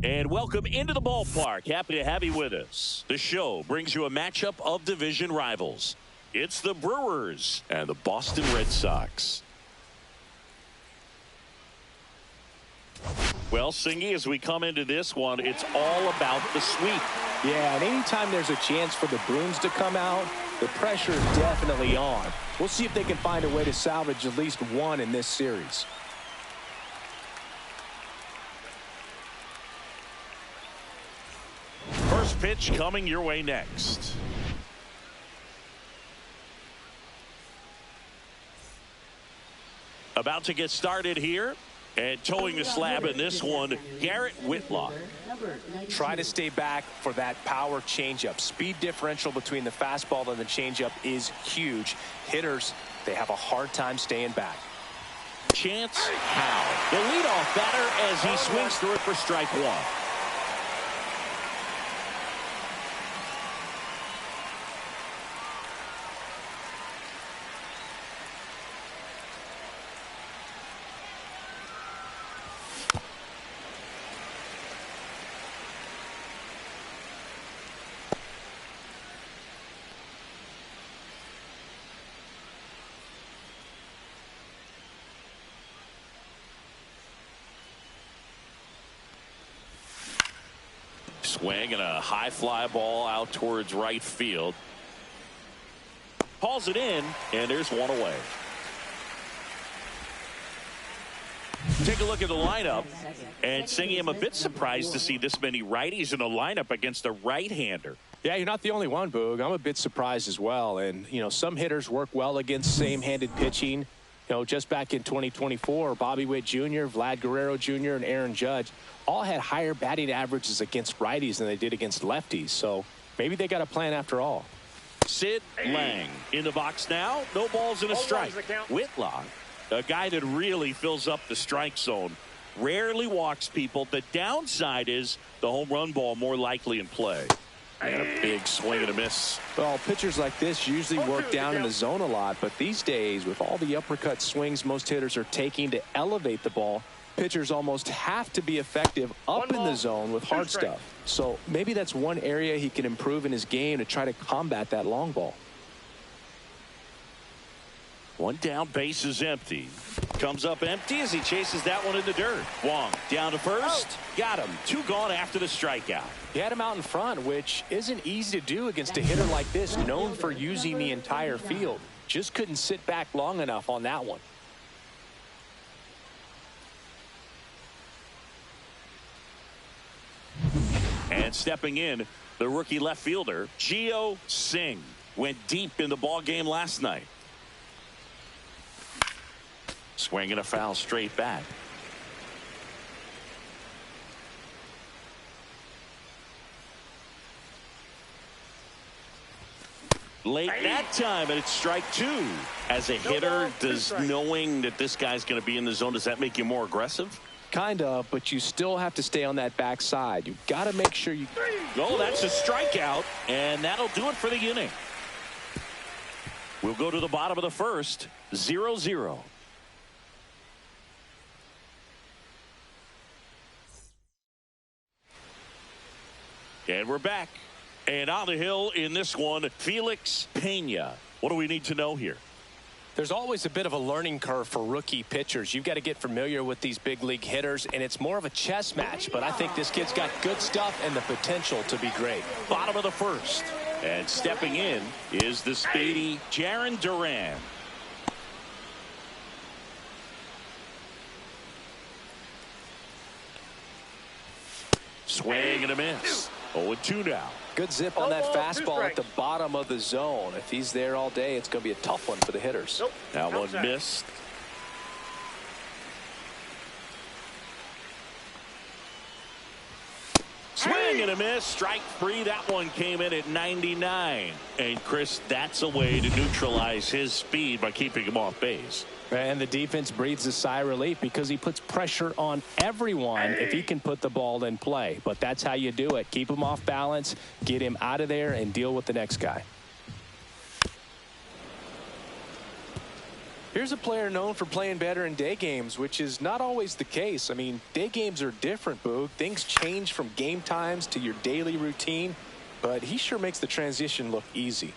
And welcome into the ballpark. Happy to have you with us. The show brings you a matchup of division rivals. It's the Brewers and the Boston Red Sox. Well, Singy, as we come into this one, it's all about the sweep. Yeah, and anytime there's a chance for the Bruins to come out, the pressure is definitely on. We'll see if they can find a way to salvage at least one in this series. First pitch coming your way next. About to get started here. And towing the slab in this one, Garrett Whitlock. Try to stay back for that power changeup. Speed differential between the fastball and the changeup is huge. Hitters, they have a hard time staying back. Chance Howe, the leadoff batter, as he swings through it for strike one. Swing and a high fly ball out towards right field. Hauls it in, and there's one away. Take a look at the lineup, and Singy, I'm a bit surprised to see this many righties in the lineup against a right-hander. Yeah, you're not the only one, Boog. I'm a bit surprised as well. And, you know, some hitters work well against same-handed pitching. You know, just back in 2024, Bobby Witt Jr., Vlad Guerrero Jr., and Aaron Judge all had higher batting averages against righties than they did against lefties. So maybe they got a plan after all. Sid Lang in the box now. No balls and a strike. Whitlock, a guy that really fills up the strike zone, rarely walks people. The downside is the home run ball more likely in play. And a big swing and a miss. Well, pitchers like this usually work down in the zone a lot, but these days, with all the uppercut swings most hitters are taking to elevate the ball, pitchers almost have to be effective up in the zone with hard stuff. So maybe that's one area he can improve in his game to try to combat that long ball. One down, base is empty. Comes up empty as he chases that one in the dirt. Wong down to first. Got him. 2 gone after the strikeout. He had him out in front, which isn't easy to do against a hitter like this, known for using the entire field. Just couldn't sit back long enough on that one. And stepping in, the rookie left fielder, Gio Singh, went deep in the ball game last night. Swinging a foul straight back. Late that time, and it's strike 2. As a hitter, does knowing that this guy's going to be in the zone, does that make you more aggressive? Kind of, but you still have to stay on that backside. You've got to make sure you... Oh, that's a strikeout, and that'll do it for the inning. We'll go to the bottom of the first, 0-0. And we're back. And on the hill in this one, Felix Pena. What do we need to know here? There's always a bit of a learning curve for rookie pitchers. You've got to get familiar with these big league hitters, and it's more of a chess match. But I think this kid's got good stuff and the potential to be great. Bottom of the first. And stepping in is the speedy Jarren Duran. Swing and a miss. 0-2 now. Good zip on that fastball at the bottom of the zone. If he's there all day, it's going to be a tough one for the hitters. That one missed. Swing and a miss. Strike 3. That one came in at 99. And Chris, that's a way to neutralize his speed by keeping him off base. And the defense breathes a sigh of relief because he puts pressure on everyone if he can put the ball in play. But that's how you do it. Keep him off balance, get him out of there, and deal with the next guy. Here's a player known for playing better in day games, which is not always the case. I mean, day games are different, Boog. Things change from game times to your daily routine, but he sure makes the transition look easy.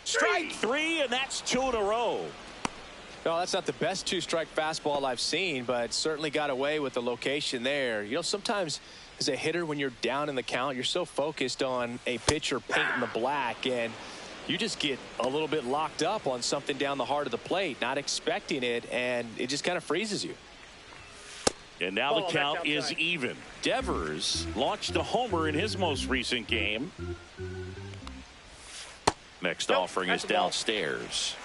Strike 3, and that's 2 in a row. No, that's not the best 2-strike fastball I've seen, but certainly got away with the location there. You know, sometimes as a hitter, when you're down in the count, you're so focused on a pitcher painting the black, and you just get a little bit locked up on something down the heart of the plate, not expecting it, and it just kind of freezes you. And now the count is even. Devers launched a homer in his most recent game. Next offering is downstairs.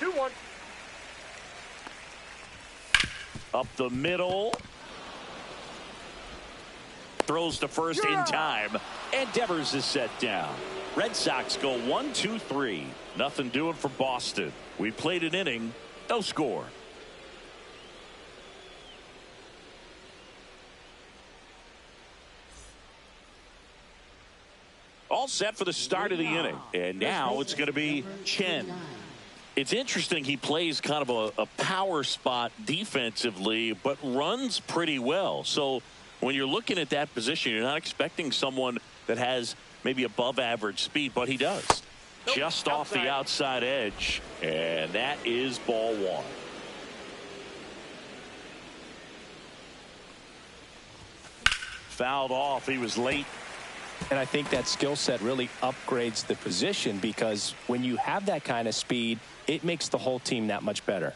2-1. Up the middle. Throws to first in time. And Devers is set down. Red Sox go 1-2-3. Nothing doing for Boston. We played an inning. No score. All set for the start of the inning. And now it's going to be Chen. It's interesting, he plays kind of a power spot defensively, but runs pretty well. So when you're looking at that position, you're not expecting someone that has maybe above average speed, but he does. Just off the outside edge. And that is ball 1. fouled off. He was late. And I think that skill set really upgrades the position, because when you have that kind of speed, it makes the whole team that much better.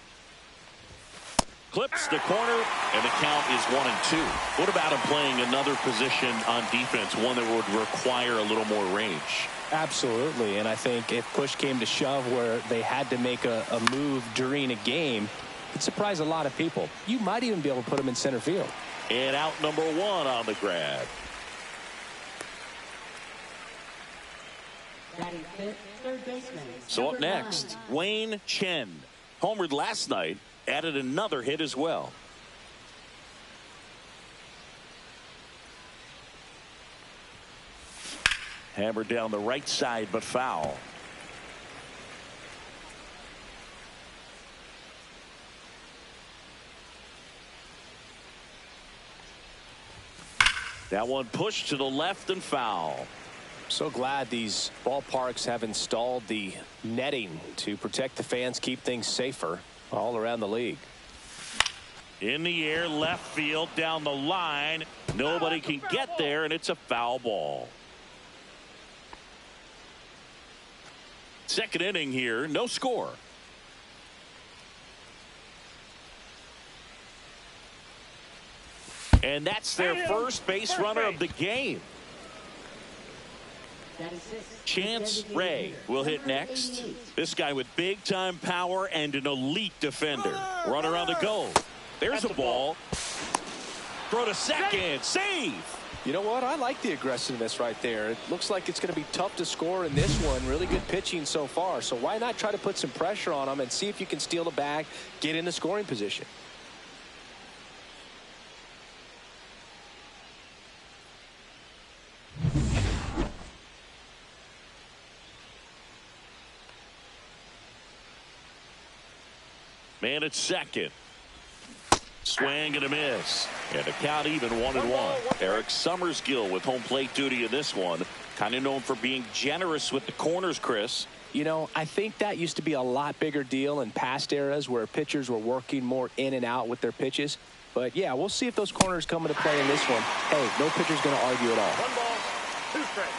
Clips the corner, and the count is 1-2. What about him playing another position on defense, one that would require a little more range? Absolutely, and I think if push came to shove where they had to make a move during a game, it'd surprise a lot of people. You might even be able to put him in center field. And out number 1 on the grab. So up next, Wayne Chen. Homered last night, added another hit as well. Hammered down the right side, but foul. That one pushed to the left and foul. So glad these ballparks have installed the netting to protect the fans, keep things safer all around the league. In the air, left field, down the line. Nobody can get there, and it's a foul ball. Second inning here, no score. And that's their first base runner of the game. Chance Ray will hit next. This guy with big time power and an elite defender. Runner on the go. There's a ball. Throw to second. Save. You know what? I like the aggressiveness right there. It looks like it's going to be tough to score in this one. Really good pitching so far. So why not try to put some pressure on them and see if you can steal the bag, get in the scoring position. Man at second. Swing and a miss. And the count even 1-1. Eric Summersgill with home plate duty in this one. Kind of known for being generous with the corners, Chris. You know, I think that used to be a lot bigger deal in past eras where pitchers were working more in and out with their pitches. But yeah, we'll see if those corners come into play in this one. Hey, no pitcher's going to argue at all. 1 ball, 2 strikes.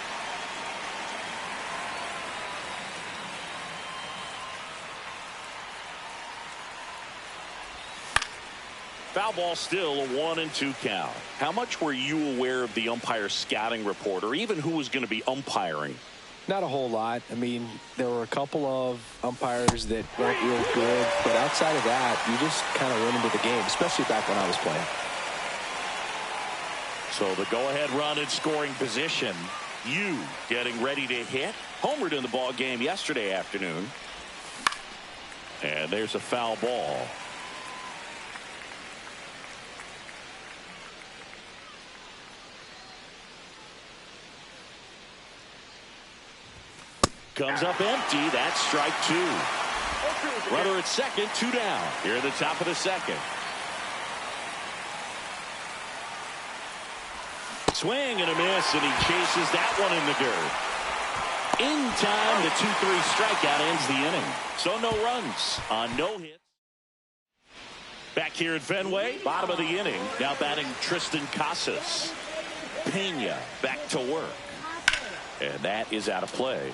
Foul ball, still a 1-2 count. How much were you aware of the umpire's scouting report, or even who was going to be umpiring? Not a whole lot. I mean, there were a couple of umpires that weren't real good, but outside of that, you just kind of went into the game, especially back when I was playing. So the go-ahead run in scoring position. You getting ready to hit. Homered in the ball game yesterday afternoon. And there's a foul ball. Comes up empty. That's strike 2. Runner at second, 2 down. Here at the top of the second. Swing and a miss, and he chases that one in the dirt. In time, the 2-3 strikeout ends the inning. So no runs on no hits. Back here at Fenway, bottom of the inning. Now batting Tristan Casas. Pena back to work. And that is out of play.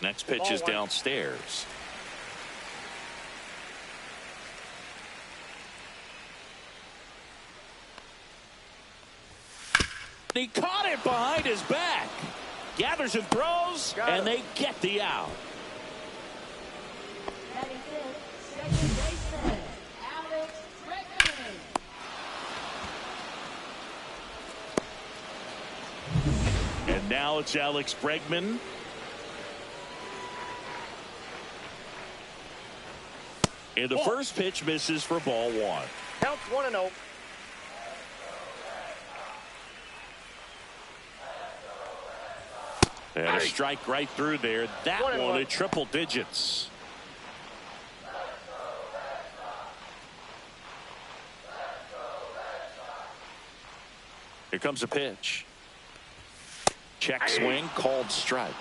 Next pitch is downstairs. He caught it behind his back. Gathers and throws, and they get the out. And now it's Alex Bregman. And the first pitch misses for ball 1. Counts 1-0. And a strike right through there. That one at triple digits. Here comes a pitch. Check swing, called strike.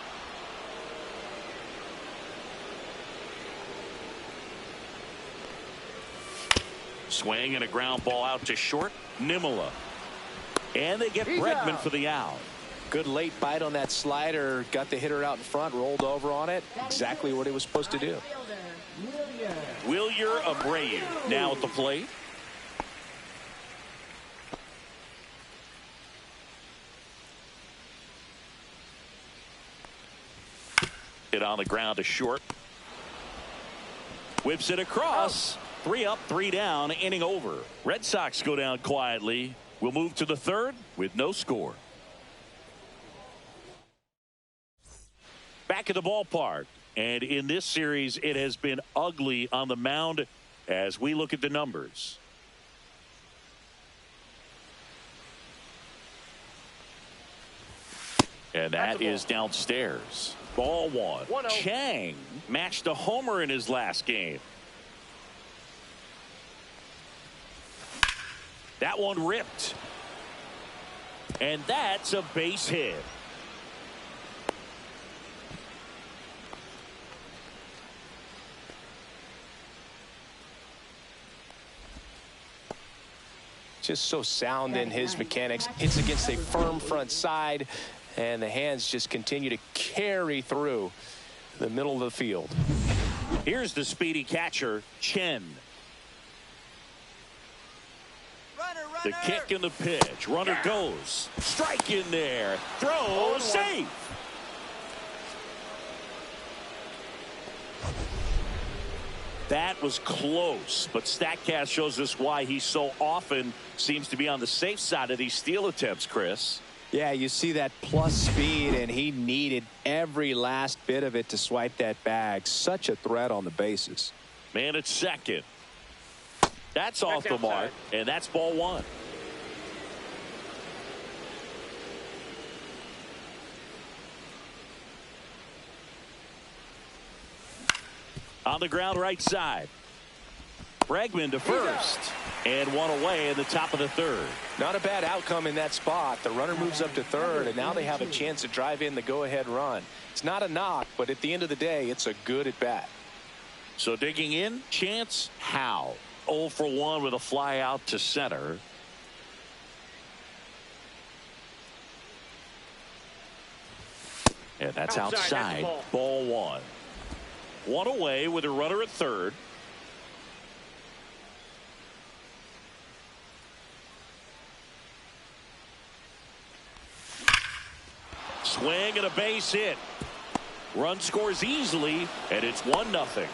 Swing and a ground ball out to short. Nimula. And they get Bregman for the out. Good late bite on that slider. Got the hitter out in front, rolled over on it. Exactly what he was supposed to do. Wilyer Abreu now at the plate. Hit on the ground to short. Whips it across. 3 up, 3 down, inning over. Red Sox go down quietly. We'll move to the third with no score. Back at the ballpark. And in this series, it has been ugly on the mound as we look at the numbers. And that is downstairs. Ball one. Chang matched a homer in his last game. That one ripped. And that's a base hit. Just so sound in his mechanics. Hits against a firm front side, and the hands just continue to carry through the middle of the field. Here's the speedy catcher, Chen. The kick and the pitch. Runner goes. Strike in there. Throw. Safe. That was close, but StatCast shows us why he so often seems to be on the safe side of these steal attempts, Chris. Yeah, you see that plus speed, and he needed every last bit of it to swipe that bag. Such a threat on the bases. Man at second. That's off the mark, and that's ball one. On the ground right side. Bregman to first. And one away in the top of the third. Not a bad outcome in that spot. The runner moves up to third, and now they have a chance to drive in the go-ahead run. It's not a knock, but at the end of the day, it's a good at-bat. So digging in, Chance Howe. 0 for 1 with a fly out to center. And that's outside. Ball one. One away with a runner at third. Swing and a base hit. Run scores easily, and it's 1-0.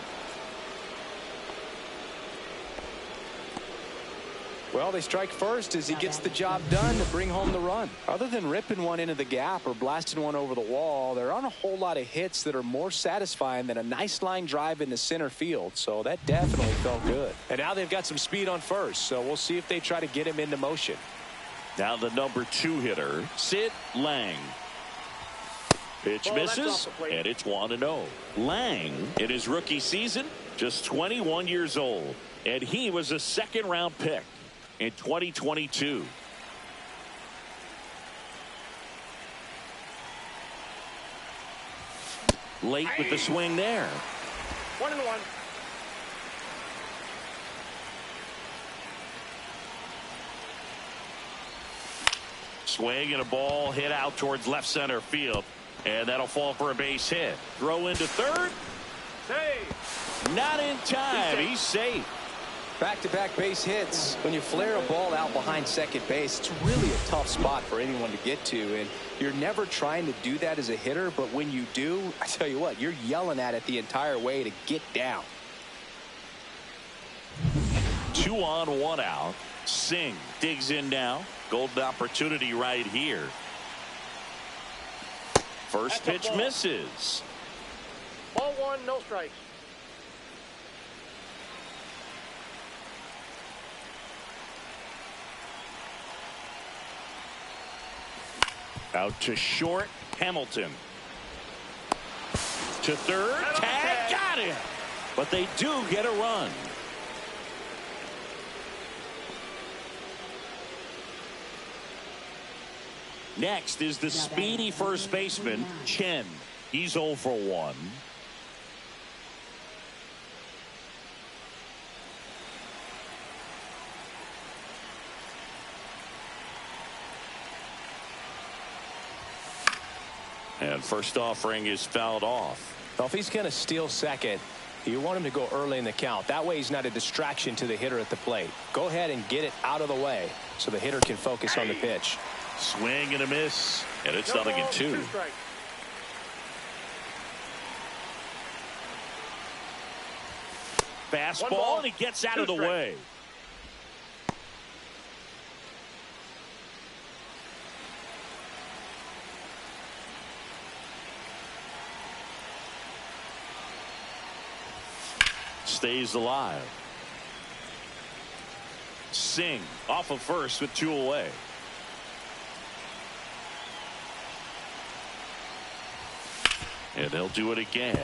Well, they strike first as he gets the job done to bring home the run. Other than ripping one into the gap or blasting one over the wall, there aren't a whole lot of hits that are more satisfying than a nice line drive into center field. So that definitely felt good. And now they've got some speed on first, so we'll see if they try to get him into motion. Now the number 2 hitter, Sid Lang. Pitch misses, and it's 1-0. Lang, in his rookie season, just 21 years old, and he was a second-round pick in 2022. Late with the swing there. 1-1. Swing and a ball hit out towards left center field. And that'll fall for a base hit. Throw into third. Save. Not in time. He's safe. Back-to-back base hits. When you flare a ball out behind second base, it's really a tough spot for anyone to get to. And you're never trying to do that as a hitter. But when you do, I tell you what, you're yelling at it the entire way to get down. 2 on, 1 out. Singh digs in now. Golden opportunity right here. First pitch misses. Ball one, no strikes. Out to short, Hamilton. To third, tag, got him. But they do get a run. Next is the speedy first baseman, Chen. He's 0 for 1. And first offering is fouled off. Well, if he's going to steal second, you want him to go early in the count. That way he's not a distraction to the hitter at the plate. Go ahead and get it out of the way so the hitter can focus on the pitch. Swing and a miss, and it's 0-2. Fastball, and he gets out of the way. Stays alive. Singh off of first with 2 away. And they'll do it again.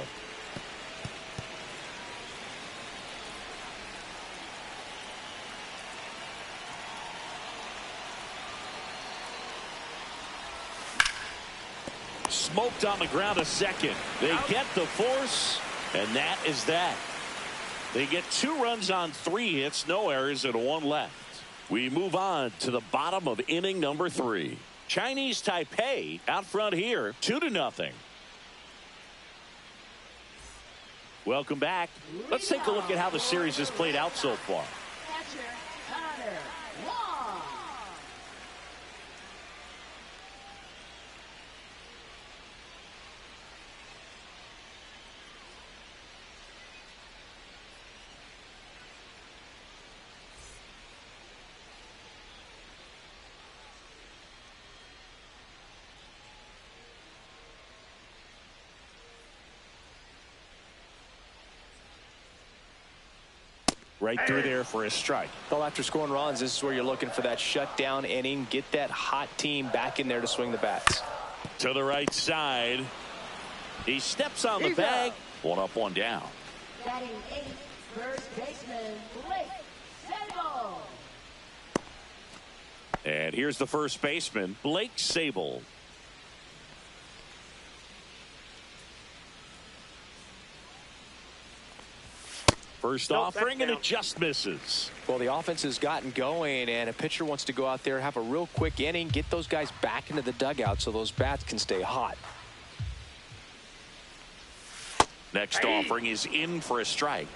Smoked on the ground a second. They get the force, and that is that. They get 2 runs on 3 hits, no errors, and 1 left. We move on to the bottom of inning number 3. Chinese Taipei out front here, 2-0. Welcome back. Let's take a look at how the series has played out so far. Right through there for a strike. Well, after scoring runs, this is where you're looking for that shutdown inning. Get that hot team back in there to swing the bats. To the right side. He steps on the bag. 1 up, 1 down. Batting 8th, first baseman, Blake Sable. And here's the first baseman, Blake Sable. First offering, and it just misses. Well, the offense has gotten going, and a pitcher wants to go out there, have a real quick inning, get those guys back into the dugout so those bats can stay hot. Next offering is in for a strike.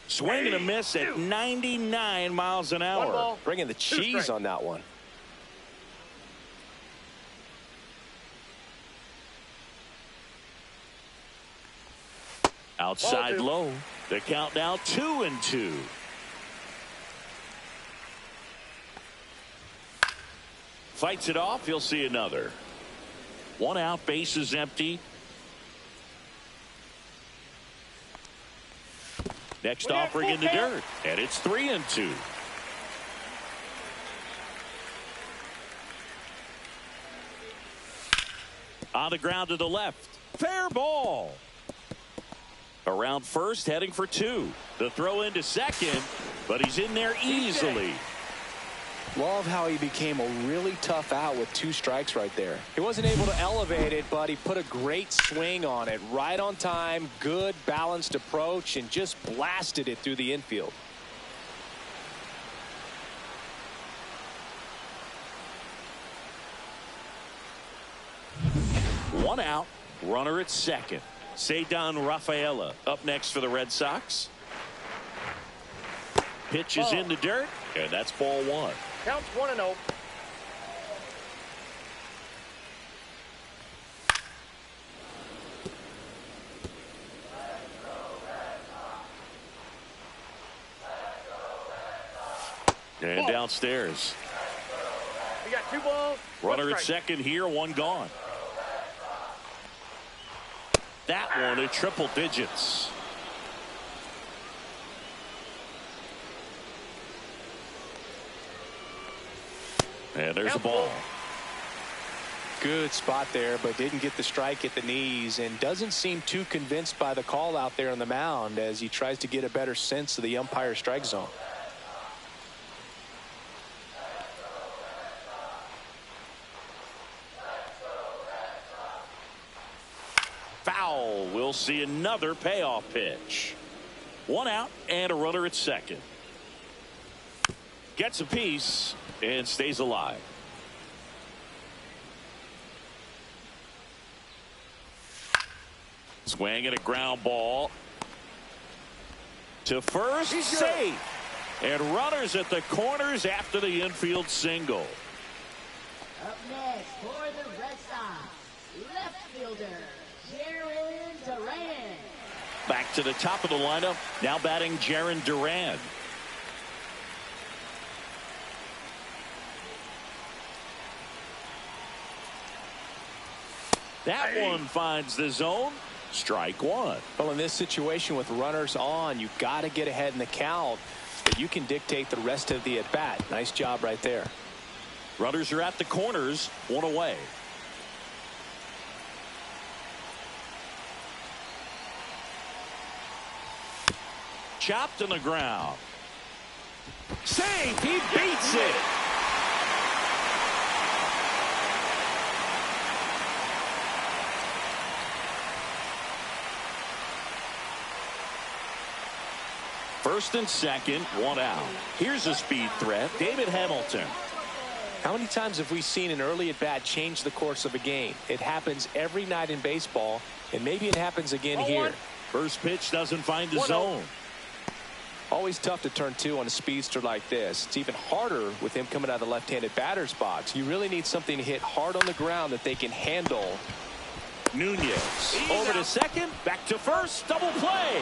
Swing and a miss at 99 miles an hour. Bringing the cheese on that one. Outside low. The count now 2-2. Fights it off. He'll see another. 1 out. Base is empty. Next offering in the dirt. And it's 3-2. On the ground to the left. Fair ball. Around first, heading for 2. The throw into second, but he's in there easily. Love how he became a really tough out with 2 strikes right there. He wasn't able to elevate it, but he put a great swing on it. Right on time, good balanced approach, and just blasted it through the infield. One out, runner at second. Ceddanne Rafaela up next for the Red Sox. Pitch is in the dirt, and that's ball 1. Counts 1-0. And downstairs. We got 2 balls. Runner at second here, 1 gone. That one at triple digits. And there's a ball. Good spot there, but didn't get the strike at the knees, and doesn't seem too convinced by the call out there on the mound as he tries to get a better sense of the umpire strike zone. Foul. We'll see another payoff pitch. 1 out and a runner at second. Gets a piece, and stays alive. Swing and a ground ball to first, safe, and runners at the corners after the infield single. Up next for the Red Sox, left fielder, Jaron Duran. Back to the top of the lineup, now batting Jaron Duran. That one finds the zone. Strike one. Well, in this situation with runners on, you got to get ahead in the count, but you can dictate the rest of the at-bat. Nice job right there. Runners are at the corners, one away. Chopped on the ground. Safe. He beats it. First and second, one out. Here's a speed threat, David Hamilton. How many times have we seen an early at-bat change the course of a game? It happens every night in baseball, and maybe it happens again here. First pitch doesn't find the zone. Always tough to turn two on a speedster like this. It's even harder with him coming out of the left-handed batter's box. You really need something to hit hard on the ground that they can handle. Nunez over to second, back to first, double play.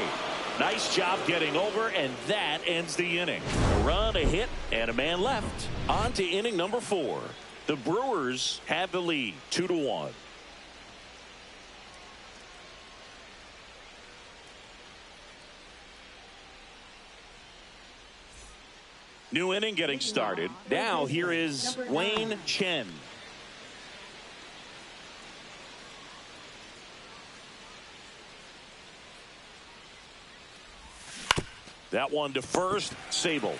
Nice job getting over, and that ends the inning. A run, a hit, and a man left. On to inning number 4. The Brewers have the lead, 2-1. New inning getting started. Now here is Wayne Chen. That one to first, Sable.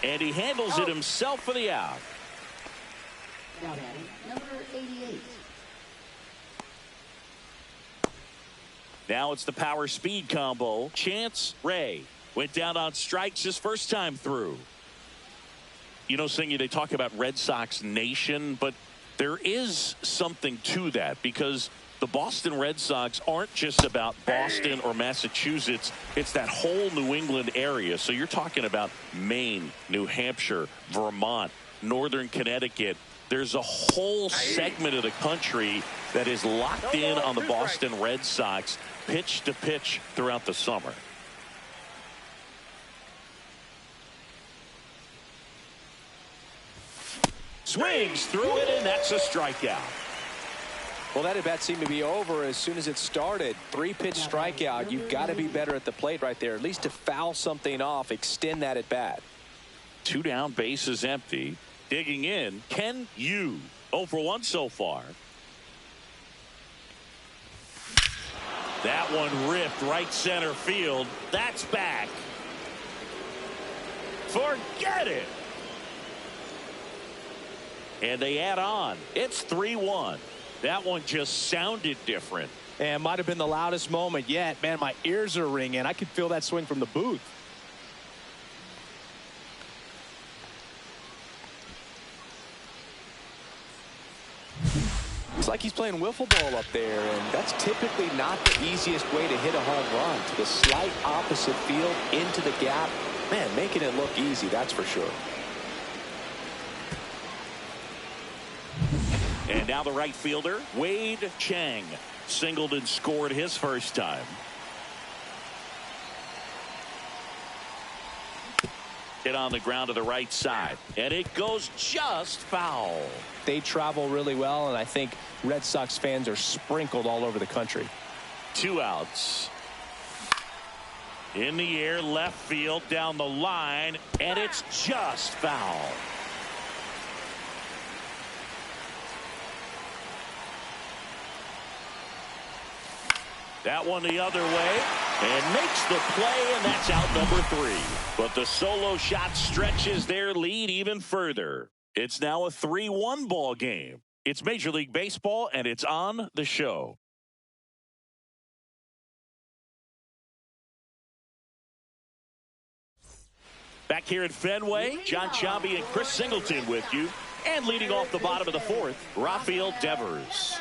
And he handles it himself for the out. Now batting, number 88. Now it's the power speed combo. Chance Ray went down on strikes his first time through. You know, Singy, they talk about Red Sox Nation, but there is something to that because the Boston Red Sox aren't just about Boston or Massachusetts. It's that whole New England area. So you're talking about Maine, New Hampshire, Vermont, Northern Connecticut. There's a whole segment of the country that is locked in on the Boston Red Sox pitch to pitch throughout the summer. Swings through it, and that's a strikeout. Well, that at-bat seemed to be over as soon as it started. 3-pitch strikeout. You've got to be better at the plate right there, at least to foul something off, extend that at-bat. 2 down, bases empty. Digging in, Ken Yu. 0 for 1 so far. That one ripped right center field. That's back. Forget it. And they add on. It's 3-1. That one just sounded different. And might have been the loudest moment yet. Man, my ears are ringing. I could feel that swing from the booth. Looks like he's playing wiffle ball up there, and that's typically not the easiest way to hit a home run. To the slight opposite field, into the gap. Man, making it look easy, that's for sure. And now the right fielder, Wade Chang, singled and scored his first time. Hit on the ground to the right side, and it goes just foul. They travel really well, and I think Red Sox fans are sprinkled all over the country. 2 outs. In the air, left field, down the line, and it's just foul. That one the other way and makes the play, and that's out number 3. But the solo shot stretches their lead even further. It's now a 3-1 ball game. It's Major League Baseball, and it's on the show. Back here at Fenway, John Sciambi and Chris Singleton with you. And leading off the bottom of the fourth, Rafael Devers.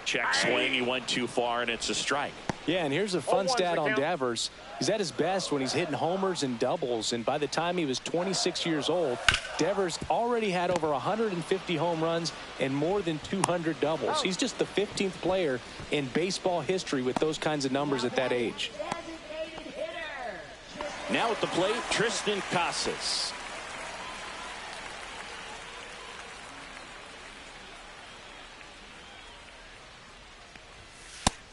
Check swing, he went too far, and it's a strike. Yeah, and here's a fun stat on Devers. He's at his best when he's hitting homers and doubles, and by the time he was 26 years old, Devers already had over 150 home runs and more than 200 doubles. He's just the 15th player in baseball history with those kinds of numbers at that age. Now at the plate, Tristan Casas.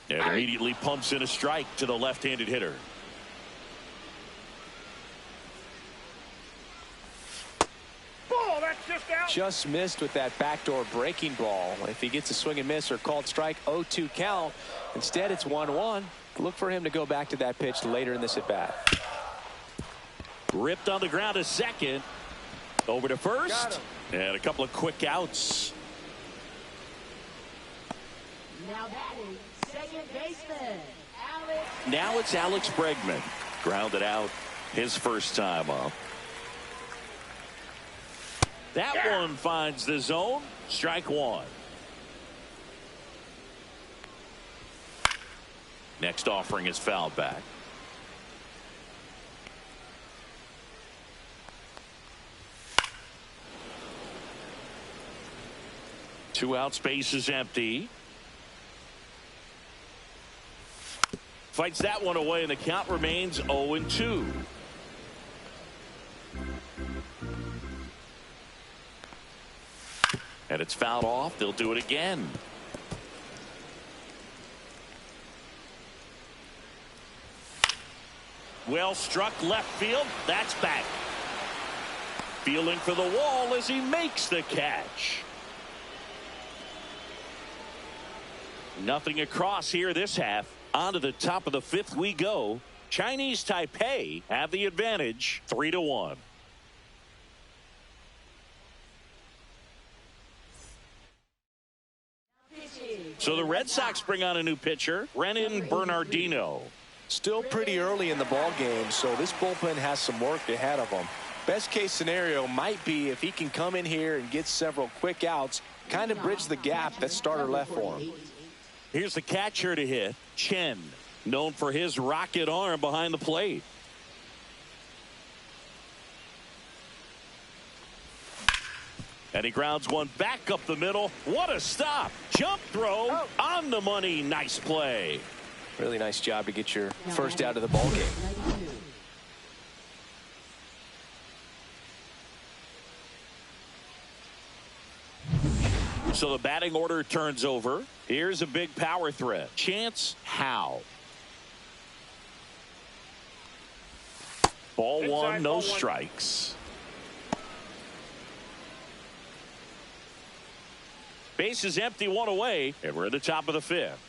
And immediately pumps in a strike to the left-handed hitter. Ball, that's just out. Just missed with that backdoor breaking ball. If he gets a swing and miss or called strike, 0-2 count. Instead, it's 1-1. Look for him to go back to that pitch later in this at-bat. Ripped on the ground to second. Over to first. And a couple of quick outs. Now batting, second baseman, Alex. Now it's Alex Bregman. Grounded out his first time up. That one finds the zone. Strike one. Next offering is fouled back. Two out, space is empty. Fights that one away, and the count remains 0-2. And it's fouled off. They'll do it again. Well struck left field. That's back. Fielding for the wall as he makes the catch. Nothing across here this half. On to the top of the fifth we go. Chinese Taipei have the advantage, 3-1. So the Red Sox bring on a new pitcher, Renan Bernardino. Still pretty early in the ball game, so this bullpen has some work ahead of them. Best case scenario might be if he can come in here and get several quick outs, kind of bridge the gap that starter left for him. Here's the catcher to hit, Chen, known for his rocket arm behind the plate. And he grounds one back up the middle. What a stop. Jump throw on the money. Nice play. Really nice job to get your first out of the ball game. So the batting order turns over. Here's a big power threat. Chance Howe. Ball one, no strikes. Base is empty, one away, and we're at the top of the fifth.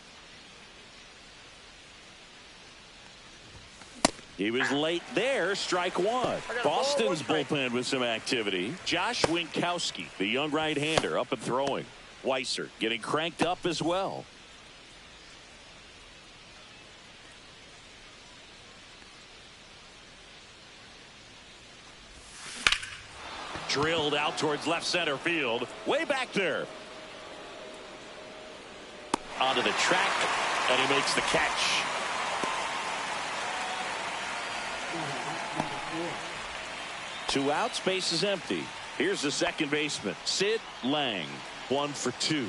He was late there, strike one. Boston's bullpen with some activity. Josh Winkowski, the young right-hander, up and throwing. Weiser getting cranked up as well. Drilled out towards left center field. Way back there. Onto the track, and he makes the catch. Two outs, base is empty. Here's the second baseman, Sid Lang, 1 for 2.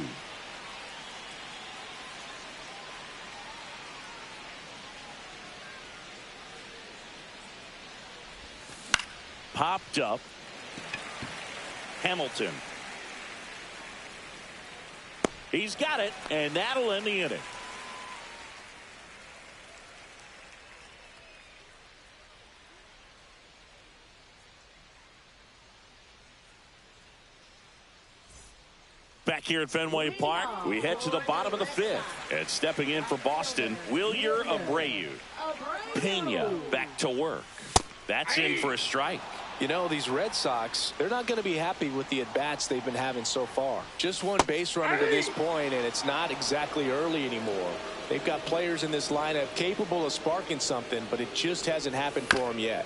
Popped up. Hamilton. He's got it, and that'll end the inning. Back here at Fenway Park, we head to the bottom of the fifth. And stepping in for Boston, Wilyer Abreu. Pena back to work. That's in for a strike. You know, these Red Sox, they're not going to be happy with the at-bats they've been having so far. Just one base runner to this point, and it's not exactly early anymore. They've got players in this lineup capable of sparking something, but it just hasn't happened for them yet.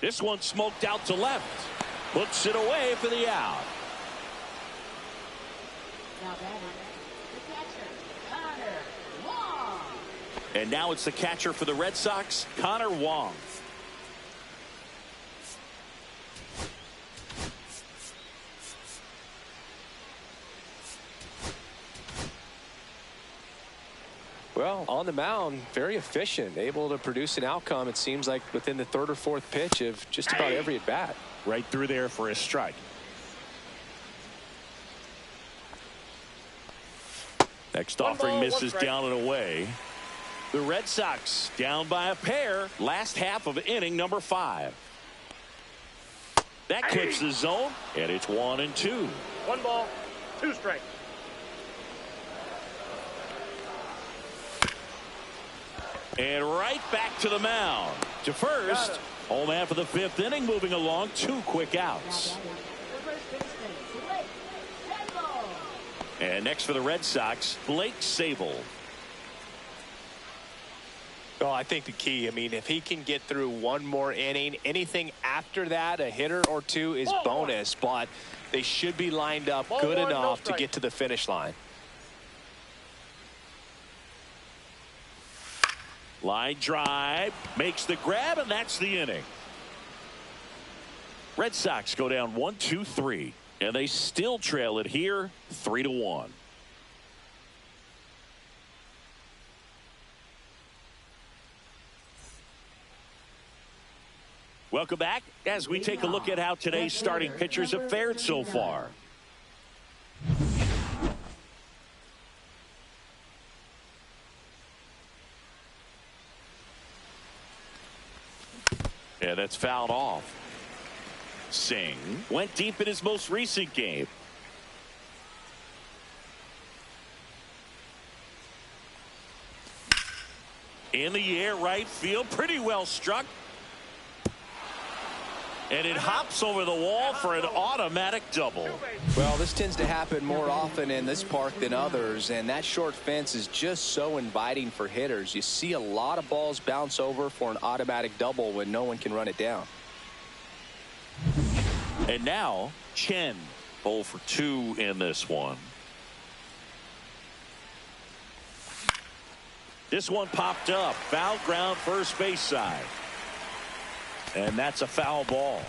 This one smoked out to left. Puts it away for the out. Now batting, the catcher, Connor Wong. And now it's the catcher for the Red Sox, Connor Wong. Well, on the mound, very efficient, able to produce an outcome, it seems like, within the third or fourth pitch of just about every at-bat. Right through there for a strike. Next offering misses down and away. The Red Sox down by a pair. Last half of inning number 5. That clips the zone, and it's 1-2. 1 ball, 2 strikes. And right back to the mound. To first. Home half of the 5th inning, moving along. 2 quick outs. And next for the Red Sox, Blake Sabol. Oh, I think the key, I mean, if he can get through one more inning, anything after that, a hitter or two is bonus, but they should be lined up good enough to get to the finish line. Line drive, makes the grab, and that's the inning. Red Sox go down 1-2-3, and they still trail it here 3-1. Welcome back as we take a look at how today's starting pitchers have fared so far. Yeah, that's fouled off. Singh went deep in his most recent game. In the air, right field, pretty well struck. And it hops over the wall for an automatic double. Well, this tends to happen more often in this park than others, and that short fence is just so inviting for hitters. You see a lot of balls bounce over for an automatic double when no one can run it down. And now Chen 0 for 2 in this one. This one popped up, foul ground, first base side. And that's a foul ball.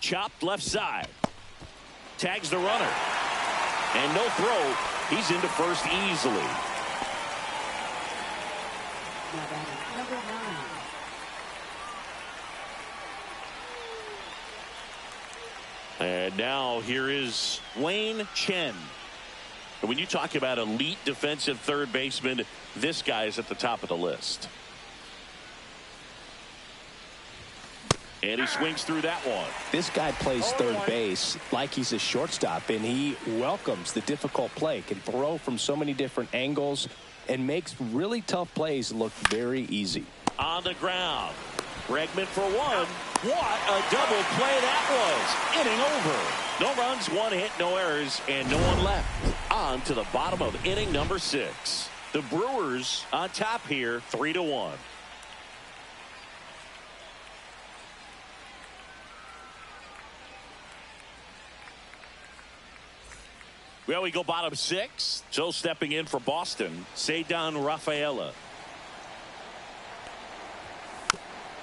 Chopped left side. Tags the runner. And no throw. He's into first easily. Number 9. And now here is Wayne Chen. And when you talk about elite defensive third baseman, this guy is at the top of the list. And he swings through that one. This guy plays third base like he's a shortstop, and he welcomes the difficult play, can throw from so many different angles, and makes really tough plays look very easy. On the ground. Bregman for one. What a double play that was. Inning over. No runs, 1 hit, no errors, and no one left. On to the bottom of inning number 6. The Brewers on top here, 3-1. Well, we go bottom 6. So stepping in for Boston, Ceddanne Rafaela.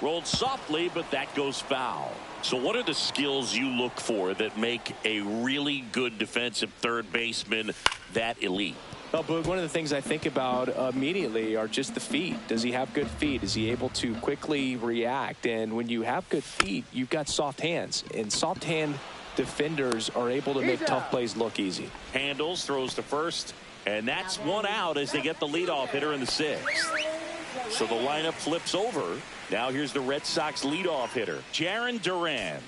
Rolled softly, but that goes foul. So what are the skills you look for that make a really good defensive third baseman that elite? Well, Boog, one of the things I think about immediately are just the feet. Does he have good feet? Is he able to quickly react? And when you have good feet, you've got soft hands. And soft hand defenders are able to make tough plays look easy. Handles, throws to first, and that's one out as they get the leadoff hitter in the 6th. So the lineup flips over. Now here's the Red Sox leadoff hitter, Jarren Duran.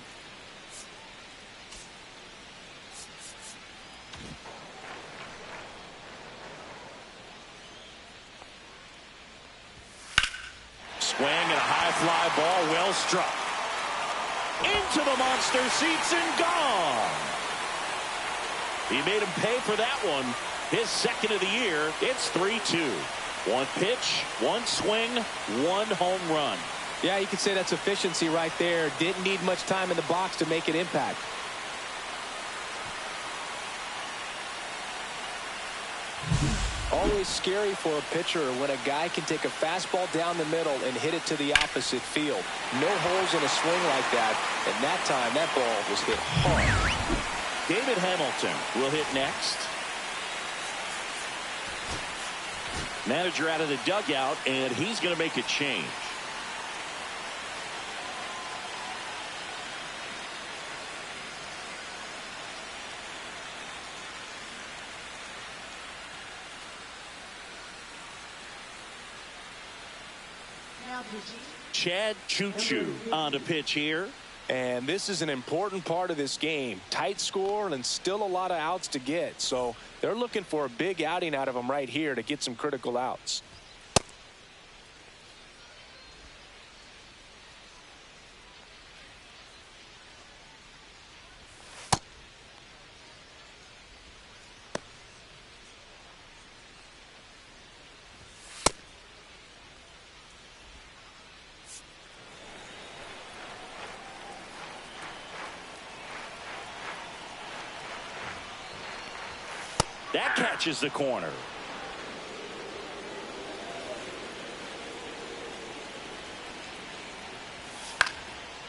swing and a high fly ball, well struck. Into the monster seats and gone. He made him pay for that one. His second of the year. It's 3-2. One pitch, one swing, one home run. Yeah, you could say that's efficiency right there. Didn't need much time in the box to make an impact. Always scary for a pitcher when a guy can take a fastball down the middle and hit it to the opposite field. No holes in a swing like that. And that time, that ball was hit hard. David Hamilton will hit next. Manager out of the dugout, and he's going to make a change. Chad Choo-Choo on to pitch here. And this is an important part of this game. Tight score and still a lot of outs to get. So they're looking for a big outing out of him right here to get some critical outs. That catches the corner.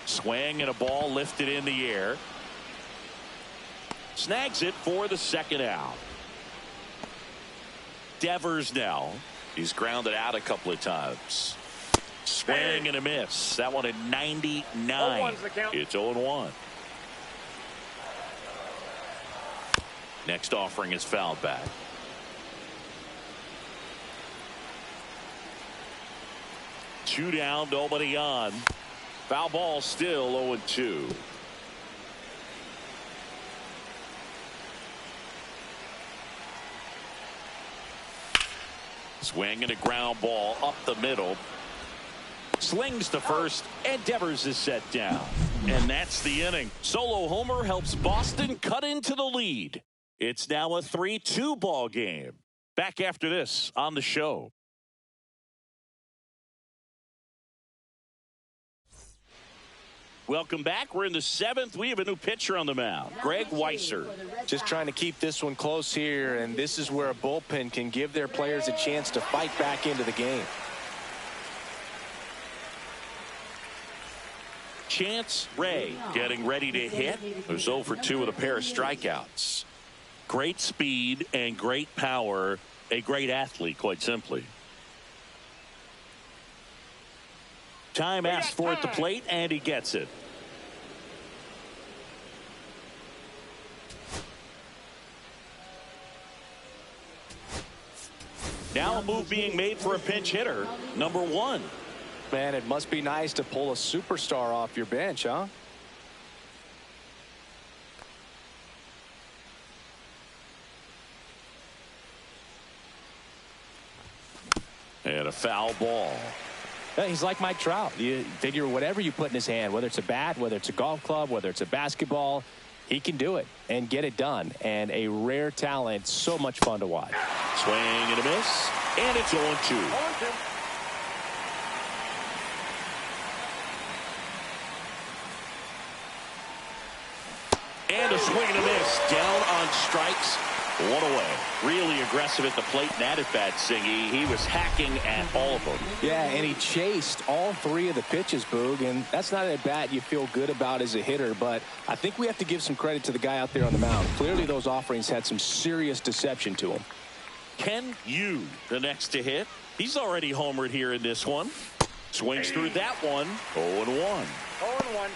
Swing and a ball lifted in the air. Snags it for the second out. Devers now. He's grounded out a couple of times. Swing and a miss. That one at 99. It's 0-1. Next offering is fouled back. Two down, nobody on. Foul ball still 0-2. Swing and a ground ball up the middle. Slings to first, and Devers is set down. And that's the inning. Solo homer helps Boston cut into the lead. It's now a 3-2 ball game. Back after this on the show. Welcome back. We're in the seventh. We have a new pitcher on the mound, Greg Weiser. Just trying to keep this one close here, and this is where a bullpen can give their players a chance to fight back into the game. Chance Ray getting ready to hit. Who's 0 for 2 with a pair of strikeouts. Great speed and great power. A great athlete, quite simply. Time asked for at the plate, and he gets it. Now a move being made for a pinch hitter, number 1. Man, it must be nice to pull a superstar off your bench, huh? And a foul ball. He's like Mike Trout. You figure whatever you put in his hand, whether it's a bat, whether it's a golf club, whether it's a basketball, he can do it and get it done. And a rare talent, so much fun to watch. Swing and a miss, and it's 0-2. And a swing and a miss, down on strikes. One away. Really aggressive at the plate and at it bat, Singy. He was hacking at all of them. Yeah, and he chased all 3 of the pitches, Boog, and that's not a bat you feel good about as a hitter, but I think we have to give some credit to the guy out there on the mound. Clearly those offerings had some serious deception to him. Ken Yu, the next to hit. He's already homered here in this one. Swings through that one. 0-1. 0-1.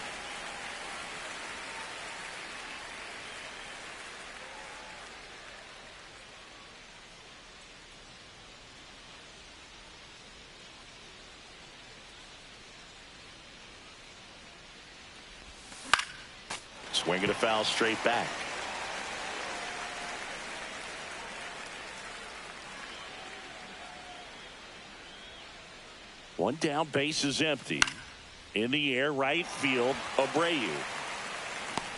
Swinging a foul straight back. One down, base is empty. In the air, right field, Abreu.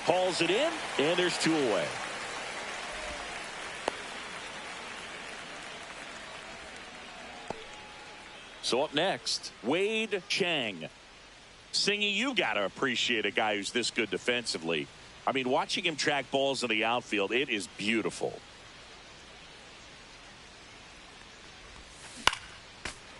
Hauls it in, and there's 2 away. So up next, Wade Chang. Singy, you got to appreciate a guy who's this good defensively. I mean, watching him track balls in the outfield, it is beautiful.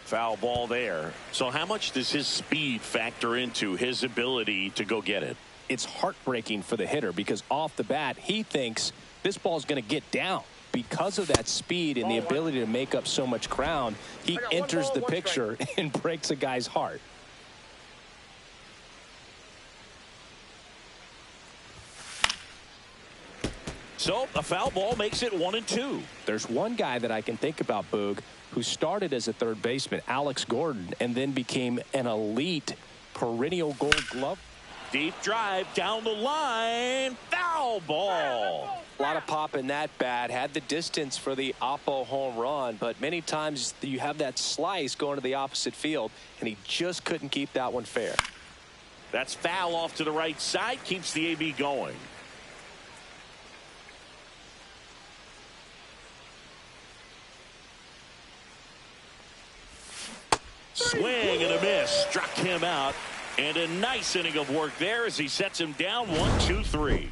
Foul ball there. So how much does his speed factor into his ability to go get it? It's heartbreaking for the hitter because off the bat, he thinks this ball is going to get down. Because of that speed and the ability to make up so much ground, he enters the picture and breaks a guy's heart. So a foul ball makes it 1-2. There's one guy that I can think about, Boog, who started as a third baseman, Alex Gordon, and then became an elite perennial Gold Glove. Deep drive down the line. Foul ball. A lot of pop in that bat. Had the distance for the Oppo home run, but many times you have that slice going to the opposite field, and he just couldn't keep that one fair. That's foul off to the right side. Keeps the AB going. Swing and a miss. Struck him out. And a nice inning of work there as he sets him down 1-2-3.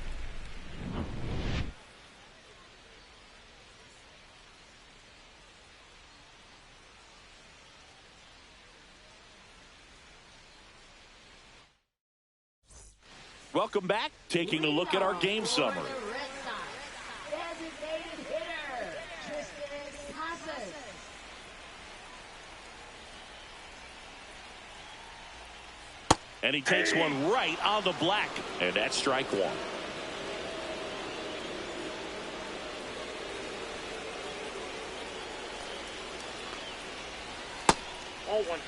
Welcome back. Taking a look at our game summary. And he takes one right on the black. And that's strike 1. Oh, 1.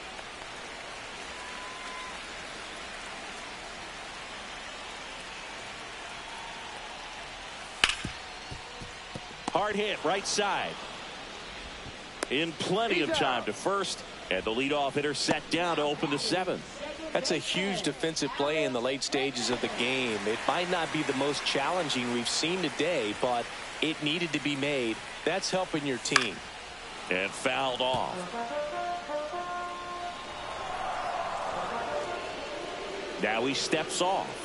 Hard hit right side. In plenty of time to first. And the leadoff hitter set down to open the 7th. That's a huge defensive play in the late stages of the game. It might not be the most challenging we've seen today, but it needed to be made. That's helping your team. And fouled off. Now he steps off.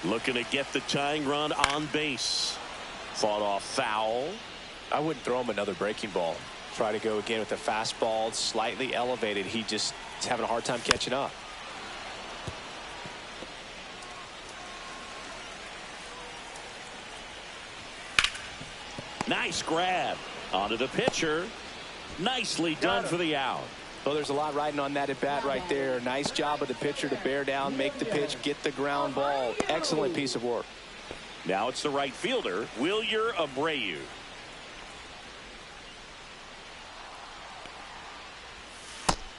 Looking to get the tying run on base. Fought off foul. I wouldn't throw him another breaking ball. Try to go again with a fastball slightly elevated. He just is having a hard time catching up. Nice grab onto the pitcher. Nicely done for the out. Well, there's a lot riding on that at bat right there. Nice job of the pitcher to bear down, make the pitch, get the ground ball. Excellent piece of work. Now it's the right fielder, Wilyer Abreu.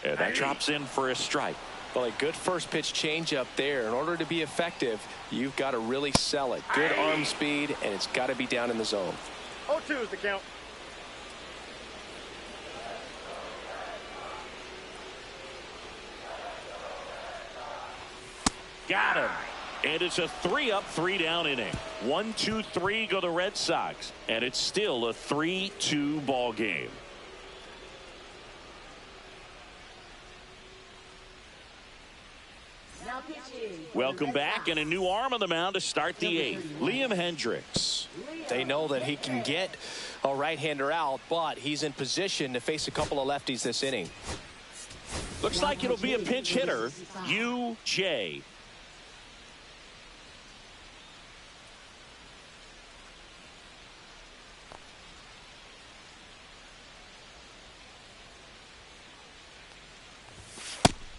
And that drops in for a strike. Well, a good first pitch changeup there. In order to be effective, you've got to really sell it. Good arm speed, and it's got to be down in the zone. 0-2 is the count. Got him. And it's a 3-up, 3-down inning. 1-2-3 go the Red Sox. And it's still a 3-2 ball game. Welcome back, and a new arm on the mound to start the 8th. Liam Hendricks. They know that he can get a right-hander out, but he's in position to face a couple of lefties this inning. Looks like it'll be a pinch hitter, UJ.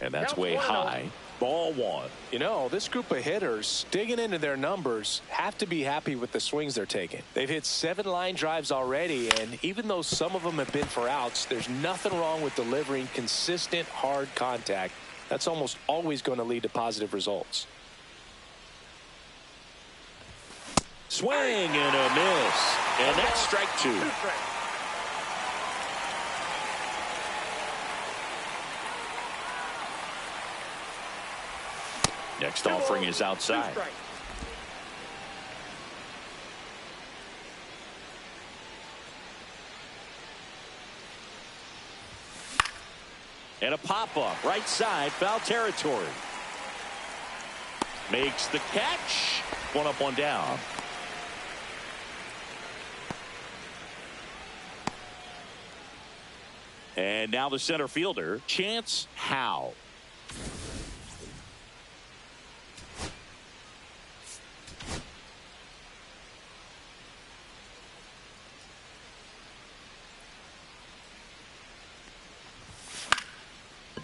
And that's way high. Ball one. You know, this group of hitters, digging into their numbers, have to be happy with the swings they're taking. They've hit 7 line drives already, and even though some of them have been for outs, there's nothing wrong with delivering consistent, hard contact. That's almost always going to lead to positive results. Swing and a miss. And that's strike 2. Next offering is outside. And a pop-up, right side, foul territory. Makes the catch. 1 up, 1 down. And now the center fielder, Chance Howe.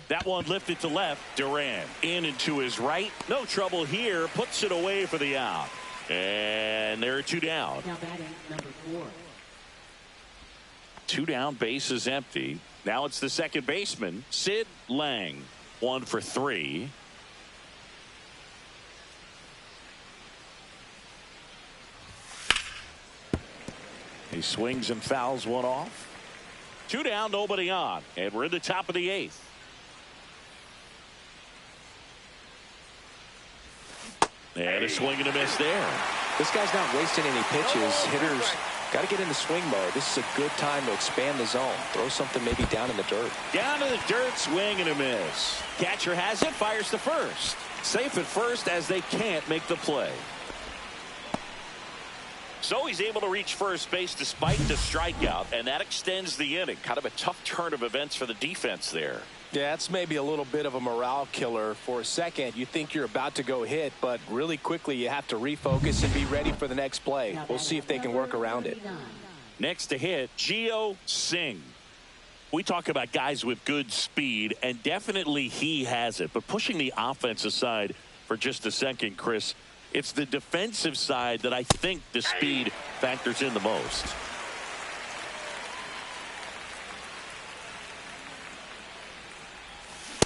That one lifted to left. Duran in and to his right. No trouble here. Puts it away for the out. And there are 2 down. Now batting number 4. 2 down, base is empty. Now it's the second baseman, Sid Lang. 1 for 3. He swings and fouls one off. 2 down, nobody on. And we're in the top of the 8th. And a swing and a miss there. This guy's not wasting any pitches. Hitters got to get in the swing mode. This is a good time to expand the zone. Throw something maybe down in the dirt. Down to the dirt, swing and a miss. Catcher has it, fires to first. Safe at first as they can't make the play. So he's able to reach first base despite the strikeout, and that extends the inning. Kind of a tough turn of events for the defense there. Yeah, it's maybe a little bit of a morale killer. For a second, you think you're about to go hit, but really quickly you have to refocus and be ready for the next play. We'll see if they can work around it. Next to hit, Gio Singh. We talk about guys with good speed, and definitely he has it. But pushing the offense aside for just a second, Chris, it's the defensive side that I think the speed factors in the most.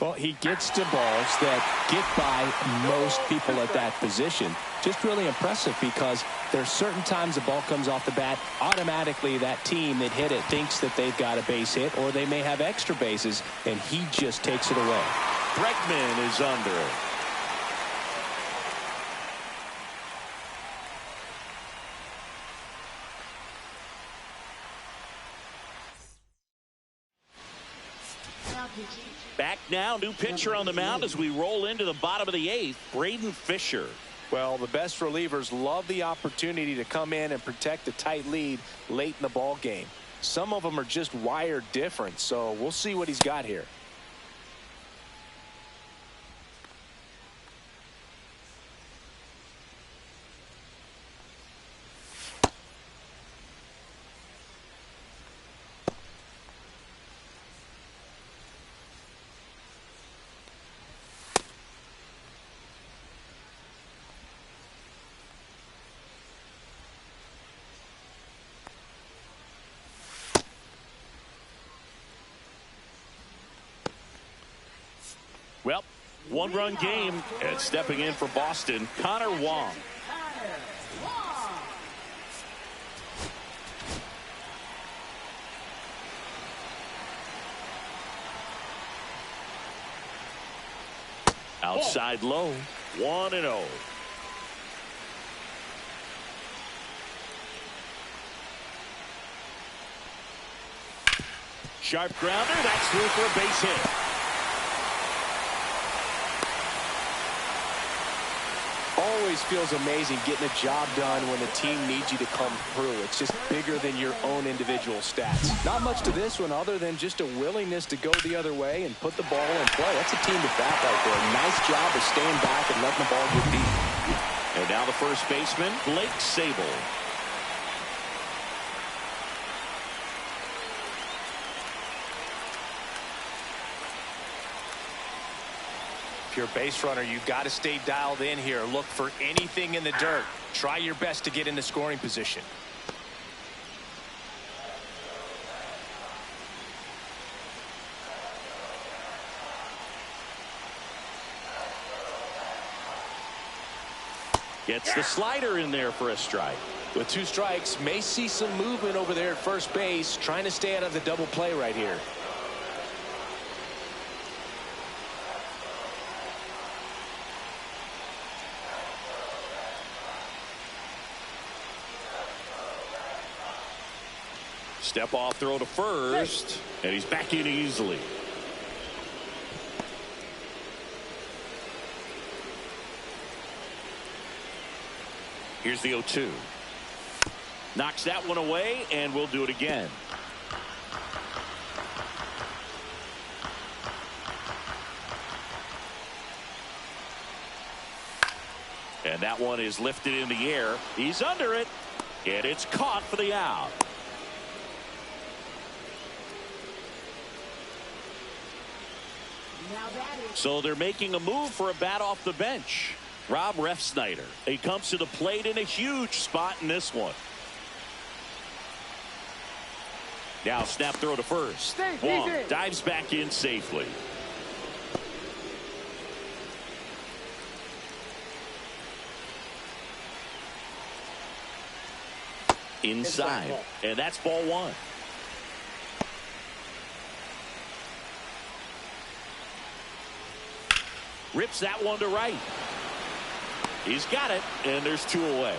Well, he gets to balls that get by most people at that position. Just really impressive because there's certain times the ball comes off the bat, automatically that team that hit it thinks that they've got a base hit or they may have extra bases, and he just takes it away. Bregman is under it. Back now, new pitcher on the mound as we roll into the bottom of the 8th, Braden Fisher. Well, the best relievers love the opportunity to come in and protect a tight lead late in the ball game. Some of them are just wired different, so we'll see what he's got here. Well, 1-run game, and stepping in for Boston, Connor Wong. Outside low, 1-0. Sharp grounder, that's through for a base hit. Always feels amazing getting a job done when the team needs you to come through. It's just bigger than your own individual stats. Not much to this one other than just a willingness to go the other way and put the ball in play. That's a team to bat right there. Nice job of staying back and letting the ball get deep. And now the first baseman, Blake Sable. If you're a base runner, you've got to stay dialed in here. Look for anything in the dirt. Try your best to get into scoring position. Gets the slider in there for a strike. With 2 strikes, may see some movement over there at first base, trying to stay out of the double play right here. Step off throw to first, and he's back in easily. Here's the 0-2. Knocks that one away, and we'll do it again. And that one is lifted in the air. He's under it, and it's caught for the out. So they're making a move for a bat off the bench. Rob Refsnyder. He comes to the plate in a huge spot in this one. Now snap throw to first. Wong dives back in safely. Inside. And that's ball 1. Rips that one to right. He's got it, and there's 2 away.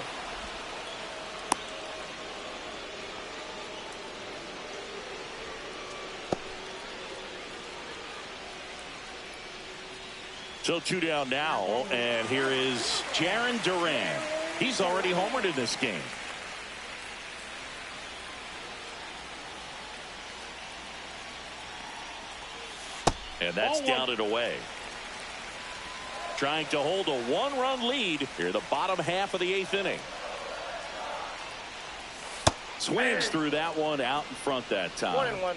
So 2 down now, and here is Jarren Duran. He's already homered in this game. And that's down and away. Trying to hold a 1-run lead here in the bottom half of the 8th inning. Swings through that one out in front that time. 1-1.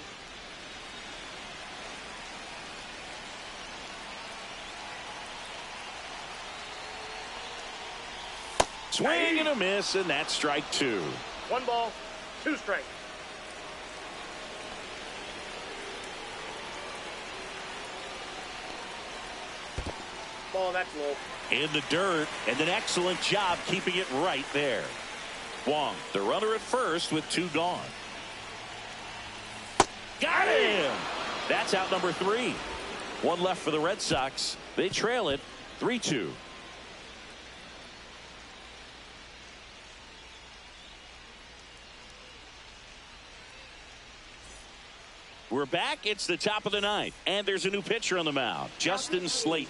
Swing and a miss, and that's strike 2. 1 ball, 2 strikes. Ball, that's low. In the dirt, and an excellent job keeping it right there. Wong, the runner at first with 2 gone. Got him! That's out number 3. 1 left for the Red Sox. They trail it 3-2. We're back. It's the top of the 9th, and there's a new pitcher on the mound, Justin Slate.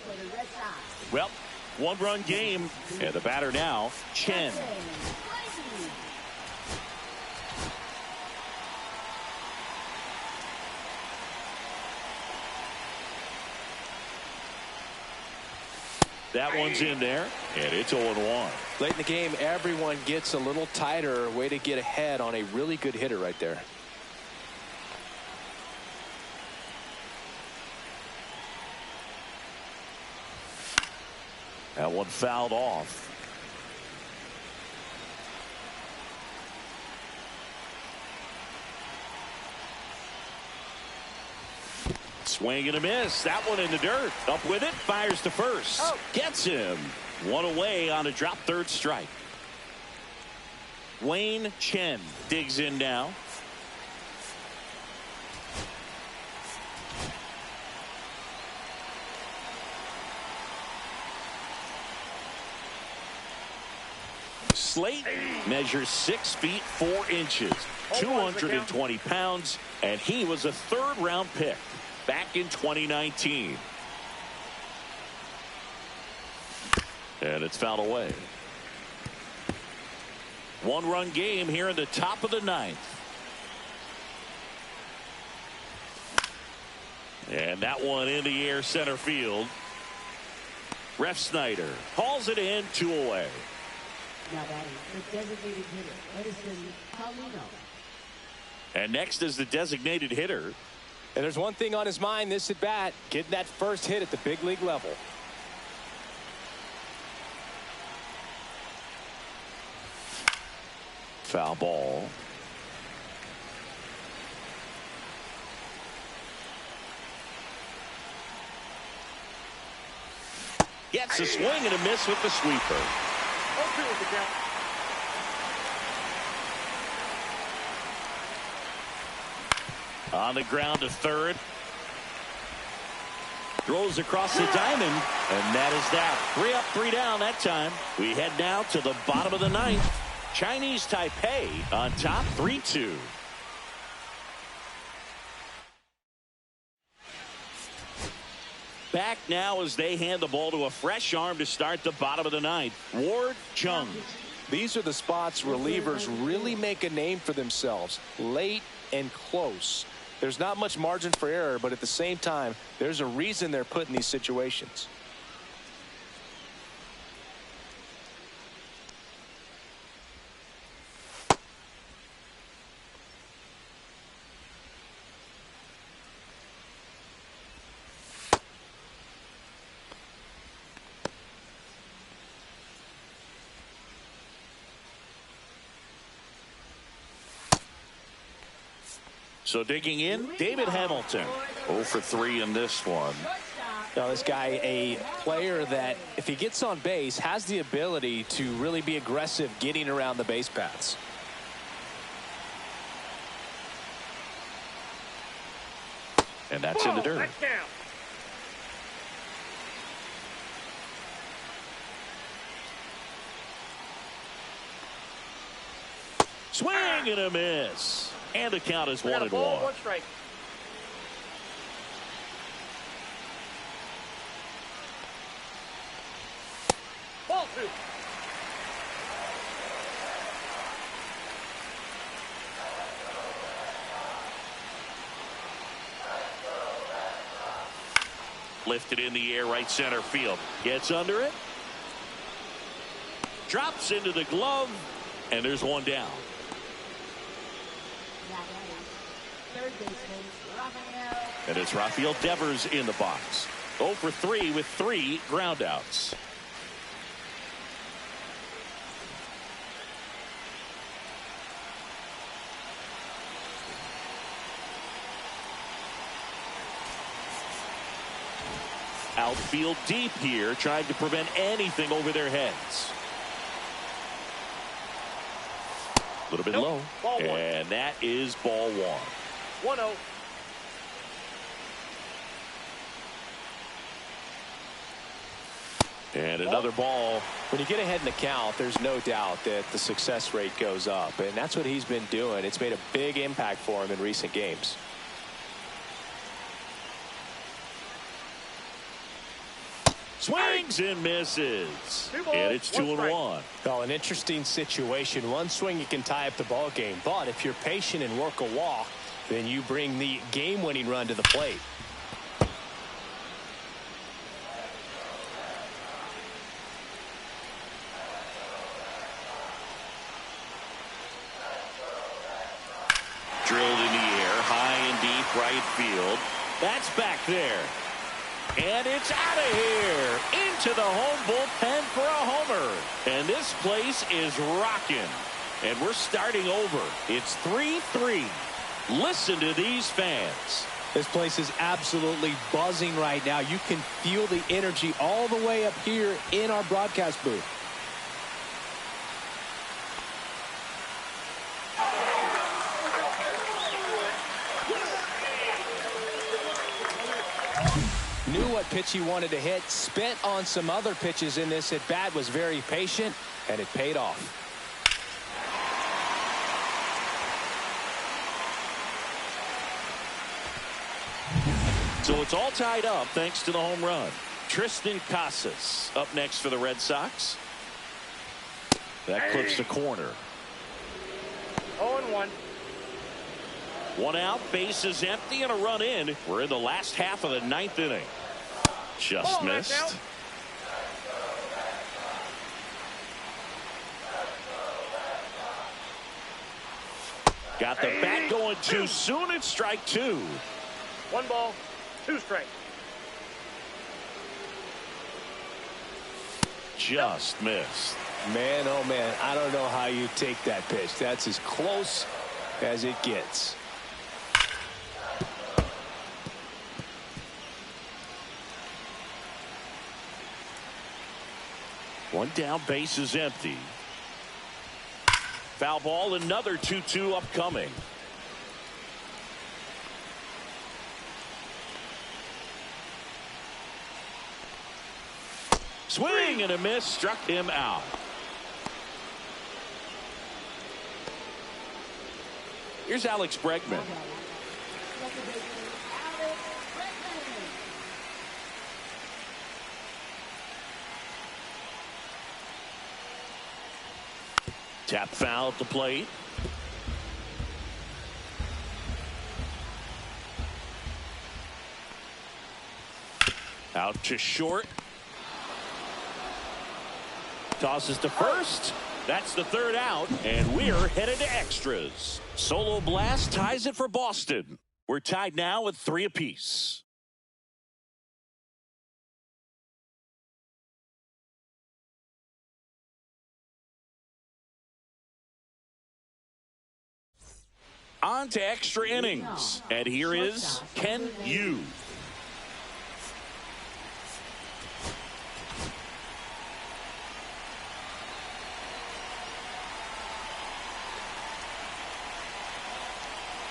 Well, 1-run game, and the batter now, Chen. That one's in there, and it's 0-1. Late in the game, everyone gets a little tighter. Way to get ahead on a really good hitter right there. That one fouled off. Swing and a miss. That one in the dirt. Up with it. Fires to first. Gets him. 1 away on a drop 3rd strike. Wayne Chen digs in now. Slate measures 6 feet 4 inches, 220 pounds, and he was a 3rd-round pick back in 2019. And it's fouled away. 1-run game here in the top of the 9th. And that one in the air center field. Refsnyder hauls it in, 2 away. Now batting, the designated hitter, Edison Paulino. And next is the designated hitter. And there's one thing on his mind this at bat, getting that first hit at the big league level. foul ball. Gets a swing and a miss with the sweeper. 0-2 with the count. On the ground to third. Throws across the diamond, and that is that. 3 up, 3 down that time. We head now to the bottom of the ninth. Chinese Taipei on top 3-2. Back now as they hand the ball to a fresh arm to start the bottom of the ninth. Ward Chung. These are the spots relievers really make a name for themselves. Late and close. There's not much margin for error, but at the same time, there's a reason they're put in these situations. So digging in, David Hamilton. 0 for 3 in this one. Now this guy, a player that if he gets on base has the ability to really be aggressive getting around the base paths. And that's in the dirt. That's down. Swing and a miss. And the count is 1-1. 1 strike. Ball 2. Lifted in the air, right center field. Gets under it. Drops into the glove. And there's one down. And it's Rafael Devers in the box. 0 for 3 with 3 groundouts. Outfield deep here, trying to prevent anything over their heads. A little bit low. Ball 1. And that is ball 1. 1-0. And another ball. When you get ahead in the count, there's no doubt that the success rate goes up, and that's what he's been doing. It's made a big impact for him in recent games. Swings and misses. And it's 2-1. Well, an interesting situation. One swing, you can tie up the ball game, but if you're patient and work a walk, then you bring the game-winning run to the plate. Drilled in the air, high and deep right field. That's back there. And it's out of here. Into the home bullpen for a homer. And this place is rocking. And we're starting over. It's 3-3. Listen to these fans. This place is absolutely buzzing right now. You can feel the energy all the way up here in our broadcast booth. Knew what pitch he wanted to hit, spent on some other pitches in this at bat, was very patient, and it paid off. So it's all tied up thanks to the home run. Tristan Casas up next for the Red Sox. That clips the corner. 0-1. 1 out, bases empty, and a run in. We're in the last half of the 9th inning. Just missed. Got the bat going too soon. It's strike 2. 1 ball, 2 strikes. Just missed. Man, oh man, I don't know how you take that pitch. That's as close as it gets. One down, base is empty. Foul ball, another 2-2 upcoming. Swing and a miss, struck him out. Here's Alex Bregman. Tap foul at the plate. Out to short. Tosses to first. That's the third out, and we're headed to extras. Solo blast ties it for Boston. We're tied now at 3 apiece. On to extra innings, and here is Ken Yu.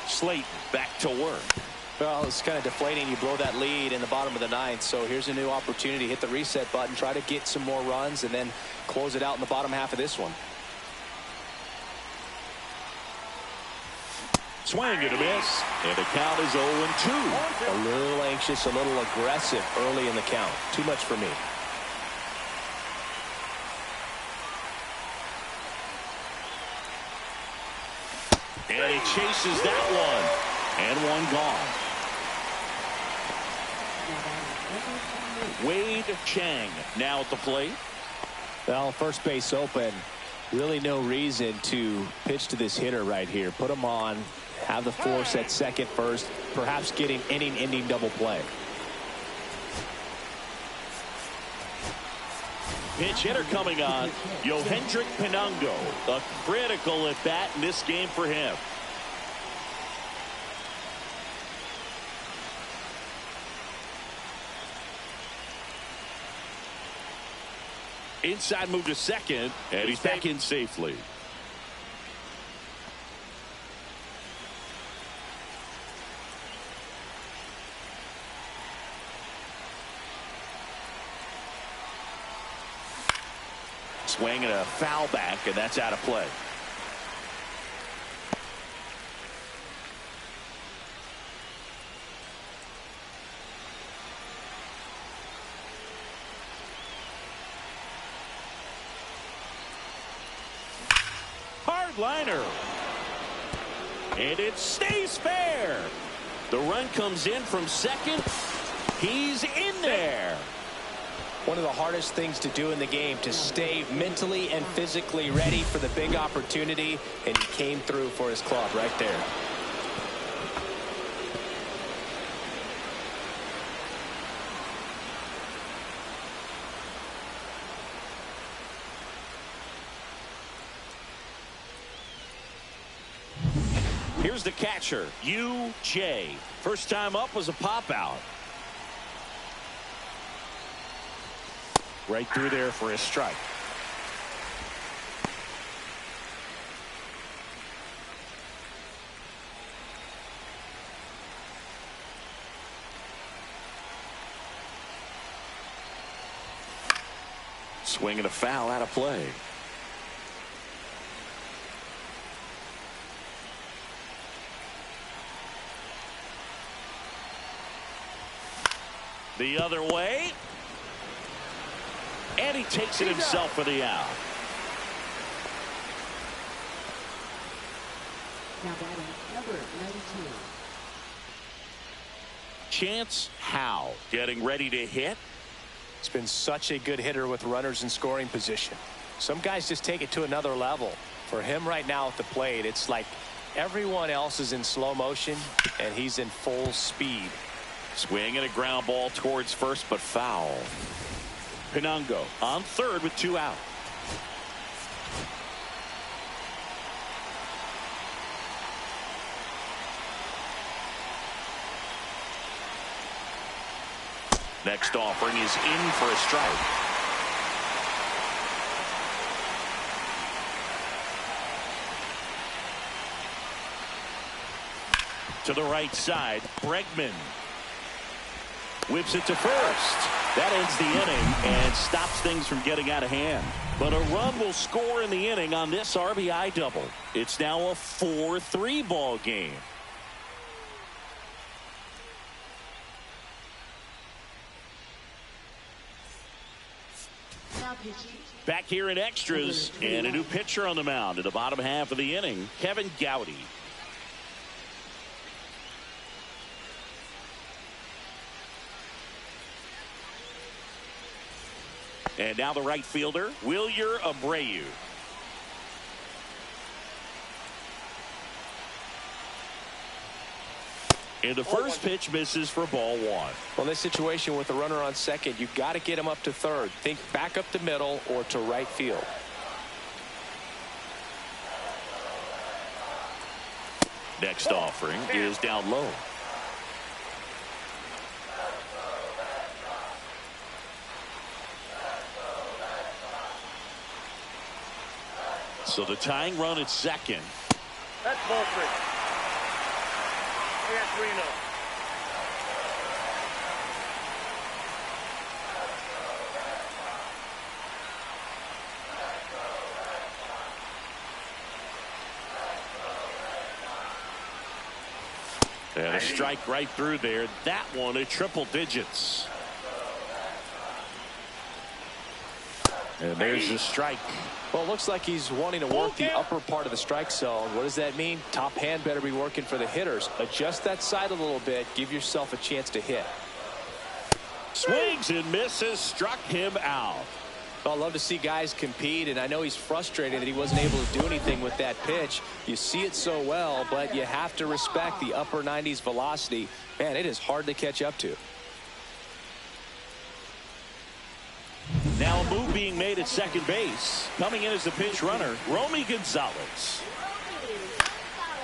Slayton back to work. Well, it's kind of deflating. You blow that lead in the bottom of the 9th, so here's a new opportunity. Hit the reset button, try to get some more runs, and then close it out in the bottom half of this one. Swing and a miss, and the count is 0-2. A little anxious, a little aggressive early in the count. Too much for me. And he chases that one, and one gone. Wade Chang now at the plate. Well, first base open. Really no reason to pitch to this hitter right here. Put him on. Have the force at second first, perhaps getting inning-ending double play. Pinch hitter coming on, Yohendrick Pinungo. A critical at bat in this game for him. Inside move to second, and he's back in safely. Swing and a foul back, and that's out of play. Hard liner. And it stays fair. The run comes in from second. He's in there. One of the hardest things to do in the game, to stay mentally and physically ready for the big opportunity, and he came through for his club right there. Here's the catcher, U.J. First time up was a pop out. Right through there for a strike. Swing and a foul out of play. The other way. And he takes it himself for the out. Now batting number 92. Chance Howe getting ready to hit. He's been such a good hitter with runners in scoring position. Some guys just take it to another level. For him right now at the plate, it's like everyone else is in slow motion and he's in full speed. Swing and a ground ball towards first, but foul. Pinungo on third with 2 out. Next offering is in for a strike. To the right side, Bregman whips it to first. That ends the inning and stops things from getting out of hand. But a run will score in the inning on this RBI double. It's now a 4-3 ball game. Back here in extras, and a new pitcher on the mound in the bottom half of the inning, Kevin Gowdy. And now the right fielder, Wilyer Abreu. And the first pitch misses for ball one. Well, this situation with a runner on second, you've got to get him up to third. Think back up the middle or to right field. Next offering is down low. So the tying run at second. That's ball three. They got 3-0. And a strike right through there. That one at triple digits. And there's the strike. Well, it looks like he's wanting to work the upper part of the strike zone. What does that mean? Top hand better be working for the hitters. Adjust that side a little bit. Give yourself a chance to hit. Swings and misses. Struck him out. Well, I love to see guys compete, and I know he's frustrated that he wasn't able to do anything with that pitch. You see it so well, but you have to respect the upper 90s velocity. Man, it is hard to catch up to. Now a move being made at second base. Coming in as the pinch runner, Romy Gonzalez.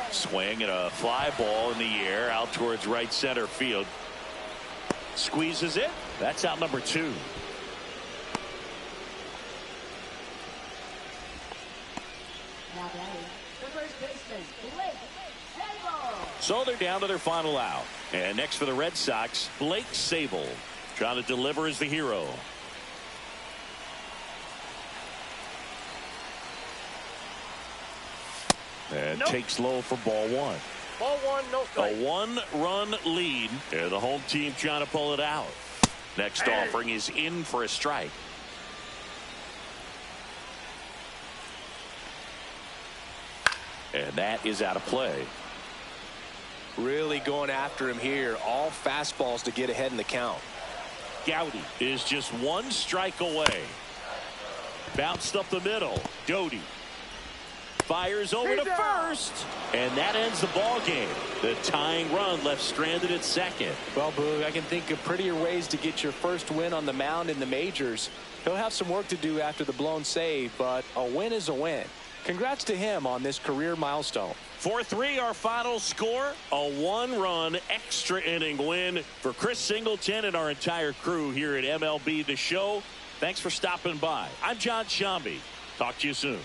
Swing and a fly ball in the air out towards right center field. Squeezes it. That's out number 2. Now batting, the first baseman, Blake Sable. So they're down to their final out. And next for the Red Sox, Blake Sable. Trying to deliver as the hero. And takes low for ball one. Ball one, no strike. A 1-run lead. And the home team trying to pull it out. Next offering is in for a strike. And that is out of play. Really going after him here. All fastballs to get ahead in the count. Gowdy is just 1 strike away. Bounced up the middle. Doty fires over to first, and that ends the ball game. The tying run left stranded at second. Well, Boog, I can think of prettier ways to get your first win on the mound in the majors. He'll have some work to do after the blown save, but a win is a win. Congrats to him on this career milestone. 4-3 our final score. A 1-run extra inning win for Chris Singleton and our entire crew here at MLB The Show. Thanks for stopping by. I'm John Shambi. Talk to you soon.